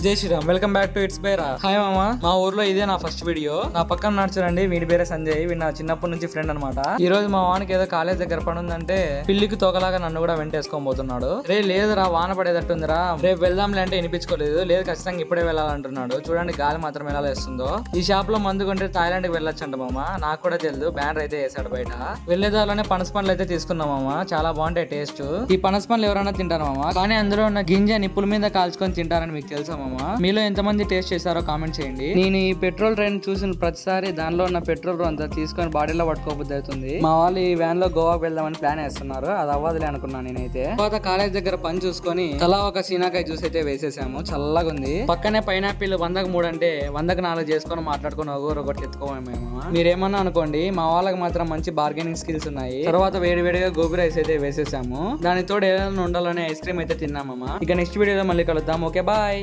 జై Sriram, welcome back to it's Byra. Hi మామ, మా ఊర్లో ఇదే నా ఫస్ట్ వీడియో. నా పక్కన నడుచురండి, వీడి పేరే సంజయ్. వీడు నా చిన్నప్పటి నుంచి ఫ్రెండ్ అనమాట. ఈ రోజు మా వానికి ఏదో కాలేజ్ దగ్గర పని ఉందంటే పిల్లికి తోకలాగా నన్ను కూడా వెంటేసుకొని పోతున్నాడు. రే లేదురా, వాన పడేటట్టుందిరా, రేపు వెళ్దాంలే అంటే వినిపించుకోలేదు. లేదు ఖచ్చితంగా ఇప్పుడే వెళ్ళాలంటున్నాడు. చూడండి గాలి మాత్రం ఎలా వేస్తుందో. ఈ షాప్ లో మందు కొంటే థాయిలాండ్ కి వెళ్ళొచ్చంట మామ. నాకు కూడా తెలియదు, బ్యానర్ అయితే వేసాడు బయట. వెళ్లేదాలోనే పనస పండ్లు అయితే తీసుకున్నాం మామ. చాలా బాగుంటాయి టేస్ట్. ఈ పనస పండ్లు ఎవరైనా తింటారు మామ, కానీ అందులో ఉన్న గింజ నిప్పుల మీద కాల్చుకొని తింటారని మీకు తెలుసా మామ? మీలో ఎంతమంది టేస్ట్ చేశారో కామెంట్ చేయండి. నేను ఈ పెట్రోల్ ట్రైన్ చూసిన ప్రతిసారి దానిలో ఉన్న పెట్రోల్ అంతా తీసుకొని బాడీలో పట్టుకోబుద్ది అవుతుంది. మా వాళ్ళు ఈ వ్యాన్ లో గోవాకి వెళ్దామని ప్లాన్ వేస్తున్నారు. అది అవ్వదులే అనుకున్నాను నేనైతే. తర్వాత కాలేజ్ దగ్గర పని చూసుకొని తలా ఒక సీనాకాయ జ్యూస్ అయితే వేసేసాము. చల్లగా ఉంది. పక్కనే పైనాపిల్ 100కు 3 అంటే 100కు 4 చేసుకొని మాట్లాడుకొని ఒకటి ఎత్తుకోమేమో. మీరేమన్నా అనుకోండి, మా వాళ్ళకి మాత్రం మంచి బార్గెనింగ్ స్కిల్స్ ఉన్నాయి. తర్వాత వేడివేడిగా గోబీ రైస్ అయితే వేసేసాము. దానితో ఏదైనా ఉండాలనే ఐస్ క్రీమ్ అయితే తిన్నామమ్మా. ఇక నెక్స్ట్ వీడియోలో మళ్ళీ కలుద్దాం. Okay bye.